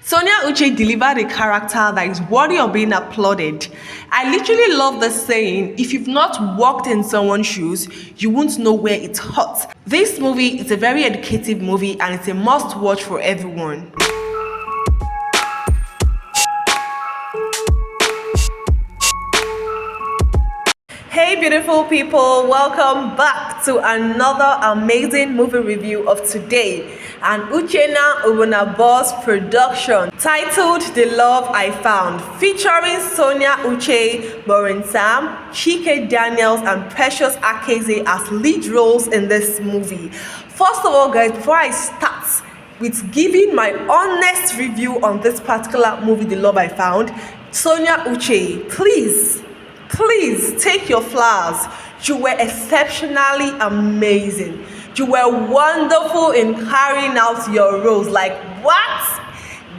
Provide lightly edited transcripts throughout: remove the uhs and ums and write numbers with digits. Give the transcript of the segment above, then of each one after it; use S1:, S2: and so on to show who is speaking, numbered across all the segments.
S1: Sonia Uche delivered a character that is worthy of being applauded. I literally love the saying, if you've not walked in someone's shoes, you won't know where it's hot. This movie is a very educative movie and it's a must watch for everyone. Hey beautiful people, welcome back to another amazing movie review of today, an Uchenna Owunabo's production titled The Love I Found, featuring Sonia Uche, Maurice, Chike Daniels and Precious Akeze as lead roles in this movie. First of all guys, before I start with giving my honest review on this particular movie, The Love I Found, Sonia Uche, please take your flowers. You were exceptionally amazing. You were wonderful in carrying out your roles. Like, what?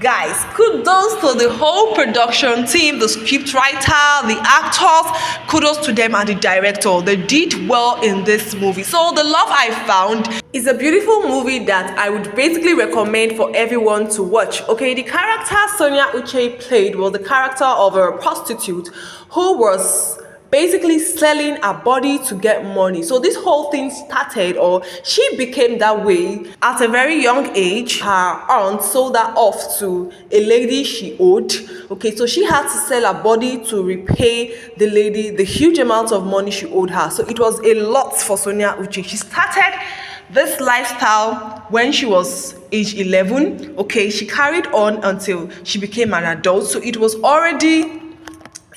S1: Guys, kudos to the whole production team, the scriptwriter, the actors, kudos to them and the director. They did well in this movie. So The Love I Found is a beautiful movie that I would basically recommend for everyone to watch. Okay, the character Sonia Uche played was the character of a prostitute who was basically selling her body to get money. So this whole thing started, or she became that way at a very young age. Her aunt sold her off to a lady she owed. Okay, so she had to sell her body to repay the lady the huge amount of money she owed her. So it was a lot for Sonia Uche. She started this lifestyle when she was age 11. Okay, she carried on until she became an adult. So it was already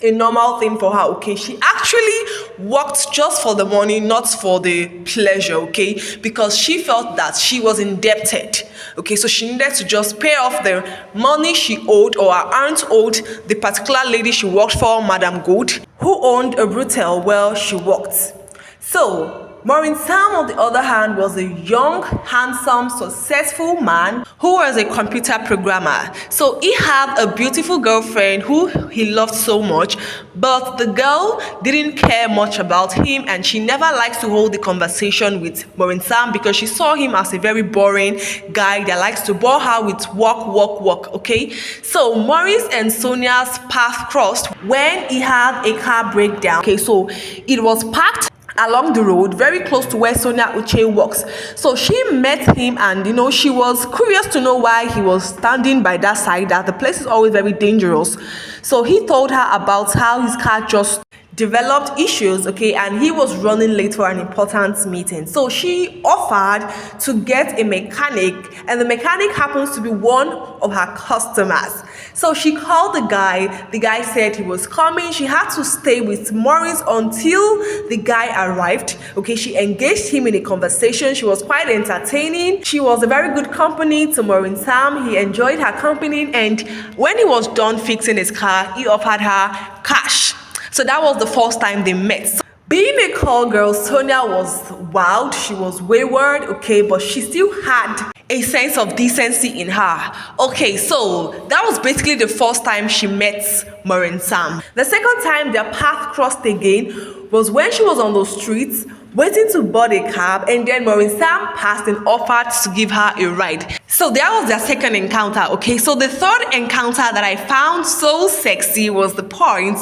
S1: a normal thing for her. Okay, she actually worked just for the money, not for the pleasure. Okay, because she felt that she was indebted. Okay, so she needed to just pay off the money she owed, or her aunt owed the particular lady she worked for, Madam Good, who owned a brothel where she worked. So Maurice, on the other hand, was a young, handsome, successful man who was a computer programmer. So he had a beautiful girlfriend who he loved so much, but the girl didn't care much about him and she never liked to hold the conversation with Maurice because she saw him as a very boring guy that likes to bore her with work. Okay, so Maurice and Sonia's path crossed when he had a car breakdown. Okay, so it was parked along the road very close to where Sonia Uche works. So she met him and she was curious to know why he was standing by that side, that the place is always very dangerous. So he told her about how his car just developed issues, okay, and he was running late for an important meeting. So she offered to get a mechanic, and the mechanic happens to be one of her customers. So she called the guy said he was coming. She had to stay with Maurice until the guy arrived. Okay, she engaged him in a conversation. She was quite entertaining. She was a very good company to Maurice. He enjoyed her company, and when he was done fixing his car, he offered her cash. So that was the first time they met. Being a call girl, Sonia was wild, she was wayward, okay, but she still had a sense of decency in her. Okay, so that was basically the first time she met Maurice. The second time their path crossed again was when she was on the streets waiting to board a cab, and then Maurice passed and offered to give her a ride. So that was their second encounter. Okay, so the third encounter that I found so sexy was the point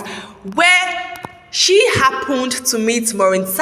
S1: where she happened to meet Maurice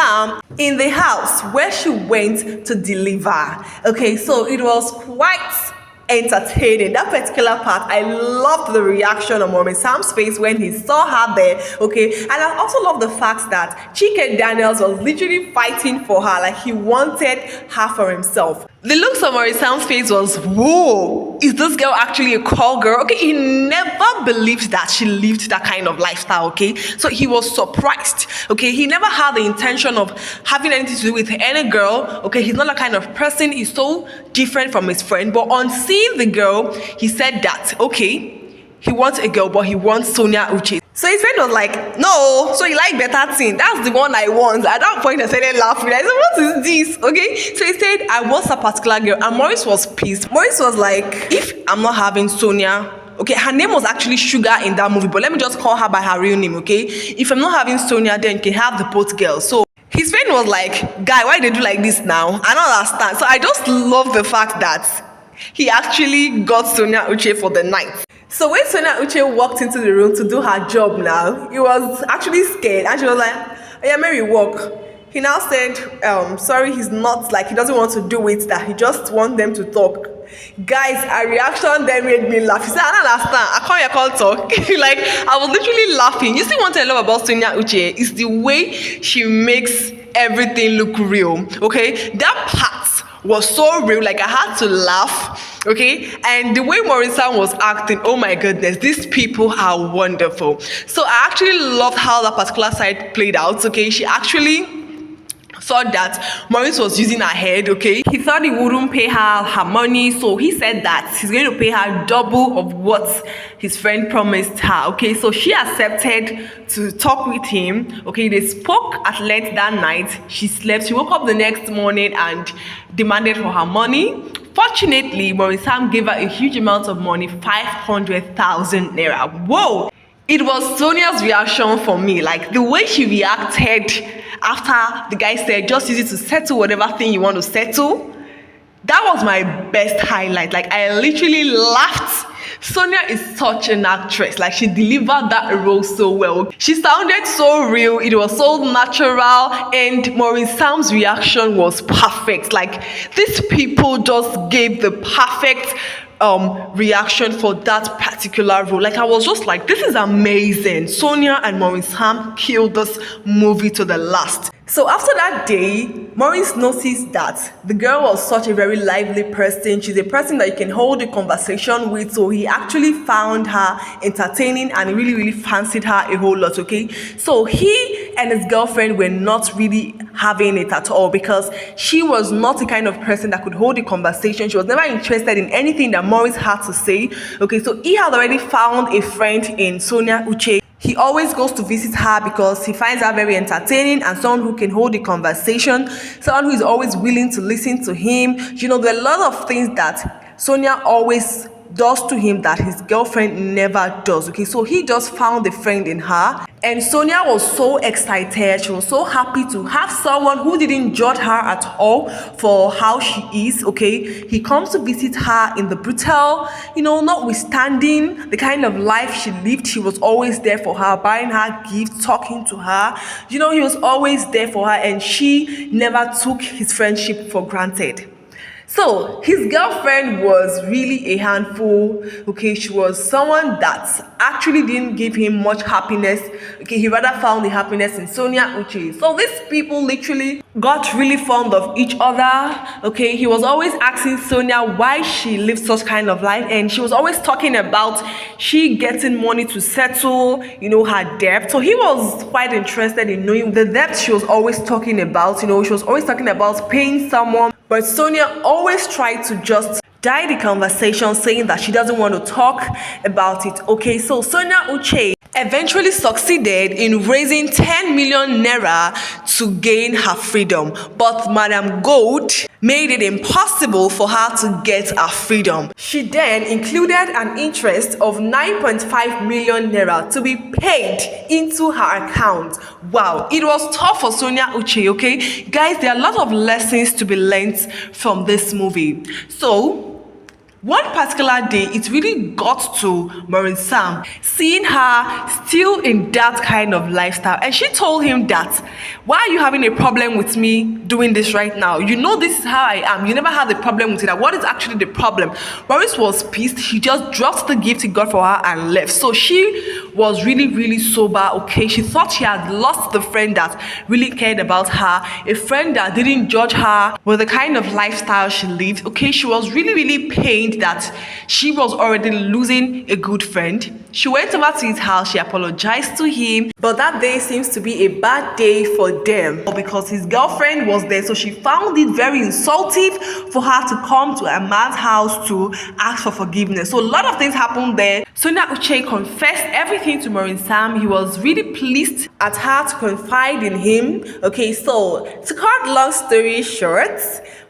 S1: in the house where she went to deliver. Okay, so it was quite entertaining. That particular part, I loved the reaction of Maurice's face when he saw her there. Okay, and I also love the fact that Chike Daniels was literally fighting for her, like he wanted her for himself. The looks on Maurice's face was, whoa, is this girl actually a call girl? Okay, he never believed that she lived that kind of lifestyle, okay? So he was surprised, okay? He never had the intention of having anything to do with any girl, okay? He's not that kind of person. He's so different from his friend. But on seeing the girl, he said that, okay, he wants a girl, but he wants Sonia Uche. So his friend was like, no, so you like better thing. That's the one I want. At that point, I started laughing. I said, what is this? Okay. So he said, I want a particular girl. And Maurice was pissed. Maurice was like, if I'm not having Sonia, okay, her name was actually Sugar in that movie, but let me just call her by her real name, okay? If I'm not having Sonia, then you can have the both girls. So his friend was like, guy, why they do like this now? I don't understand. So I just love the fact that he actually got Sonia Uche for the night. So when Sonia Uche walked into the room to do her job now, he was actually scared and she was like, "Oh yeah, Mary, walk." He now said, sorry, he's not, like, he doesn't want to do it, that he just wants them to talk. Guys, her reaction then made me laugh. He said, "I don't understand. I can't call talk." Like, I was literally laughing. You see, one thing I love about Sonia Uche is the way she makes everything look real. Okay, that part was so real. Like, I had to laugh. Okay, and the way Maurice was acting, oh my goodness, these people are wonderful. So I actually loved how that particular side played out. Okay, she actually thought that Maurice was using her head. Okay, he thought he wouldn't pay her money, so he said that he's going to pay her double of what his friend promised her. Okay, so she accepted to talk with him. Okay, they spoke at length that night. She slept. She woke up the next morning and demanded for her money. Fortunately, Maurice gave her a huge amount of money, 500,000 naira. Whoa! It was Sonia's reaction for me, like the way she reacted after the guy said, "Just use it to settle whatever thing you want to settle." That was my best highlight. Like, I literally laughed. Sonia is such an actress. Like, she delivered that role so well. She sounded so real. It was so natural. And Maurice Sam's reaction was perfect. Like, these people just gave the perfect reaction for that particular role. Like, I was just like, this is amazing. Sonia and Maurice Ham killed this movie to the last. So after that day, Maurice noticed that the girl was such a very lively person. She's a person that you can hold a conversation with. So he actually found her entertaining and really, really fancied her a whole lot. Okay, so he and his girlfriend were not really having it at all because she was not the kind of person that could hold a conversation. She was never interested in anything that Maurice had to say. Okay, so he had already found a friend in Sonia Uche. He always goes to visit her because he finds her very entertaining and someone who can hold a conversation, someone who is always willing to listen to him. You know, there are a lot of things that Sonia always does to him that his girlfriend never does. Okay, so he just found a friend in her, and Sonia was so excited. She was so happy to have someone who didn't judge her at all for how she is. Okay, he comes to visit her in the brutal, you know, notwithstanding the kind of life she lived, he was always there for her, buying her gifts, talking to her. You know, he was always there for her, and she never took his friendship for granted. So his girlfriend was really a handful. Okay, she was someone that actually didn't give him much happiness. Okay, he rather found the happiness in Sonia Uche. So these people literally got really fond of each other. Okay, he was always asking Sonia why she lived such kind of life, and she was always talking about she getting money to settle, you know, her debt. So he was quite interested in knowing the debt she was always talking about. You know, she was always talking about paying someone. But Sonia always tried to just die the conversation, saying that she doesn't want to talk about it. Okay, so Sonia Uche eventually succeeded in raising 10 million naira to gain her freedom. But Madam Gold made it impossible for her to get her freedom. She then included an interest of 9.5 million naira to be paid into her account. Wow, it was tough for Sonia Uche, okay? Guys, there are a lot of lessons to be learned from this movie. So, one particular day, it really got to Maurice Sam, seeing her still in that kind of lifestyle. And she told him that, why are you having a problem with me doing this right now? You know this is how I am. You never had a problem with it. What is actually the problem? Maurice was pissed. He just dropped the gift he got for her and left. So she was really, really sober. Okay, she thought she had lost the friend that really cared about her, a friend that didn't judge her with the kind of lifestyle she lived. Okay, she was really, really pained that she was already losing a good friend. She went over to his house, she apologized to him, but that day seems to be a bad day for them because his girlfriend was there. So she found it very insulting for her to come to a man's house to ask for forgiveness. So a lot of things happened there. Sonia Uche confessed everything to Maurice Sam. He was really pleased at her to confide in him. Okay, so to cut long story short,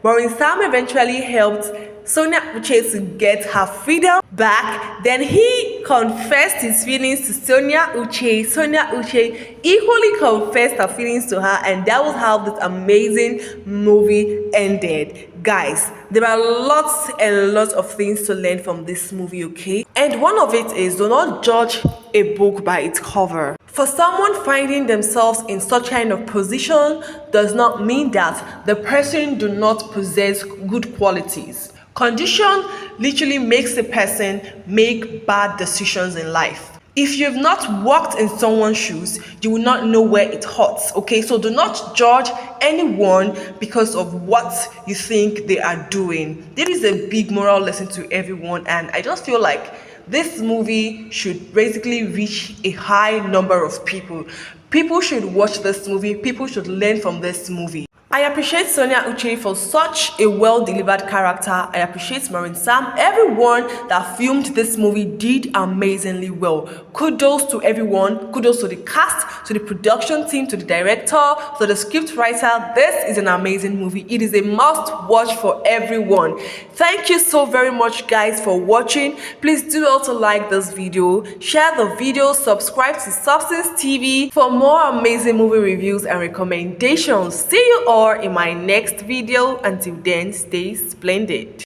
S1: Maurice Sam eventually helped Sonia Uche to get her freedom back. Then he confessed his feelings to Sonia Uche. Sonia Uche equally confessed her feelings to her, and that was how this amazing movie ended. Guys, there are lots and lots of things to learn from this movie, okay? And one of it is, do not judge a book by its cover. For someone finding themselves in such kind of position does not mean that the person do not possess good qualities. Condition literally makes a person make bad decisions in life. If you've not walked in someone's shoes, you will not know where it hurts, okay? So do not judge anyone because of what you think they are doing. This is a big moral lesson to everyone, and I just feel like this movie should basically reach a high number of people. People should watch this movie. People should learn from this movie. I appreciate Sonia Uche for such a well-delivered character. I appreciate Maurice. Everyone that filmed this movie did amazingly well. Kudos to everyone. Kudos to the cast, to the production team, to the director, to the script writer. This is an amazing movie. It is a must-watch for everyone. Thank you so very much, guys, for watching. Please do also like this video, share the video, subscribe to Substance TV for more amazing movie reviews and recommendations. See you all in my next video. Until then, stay splendid.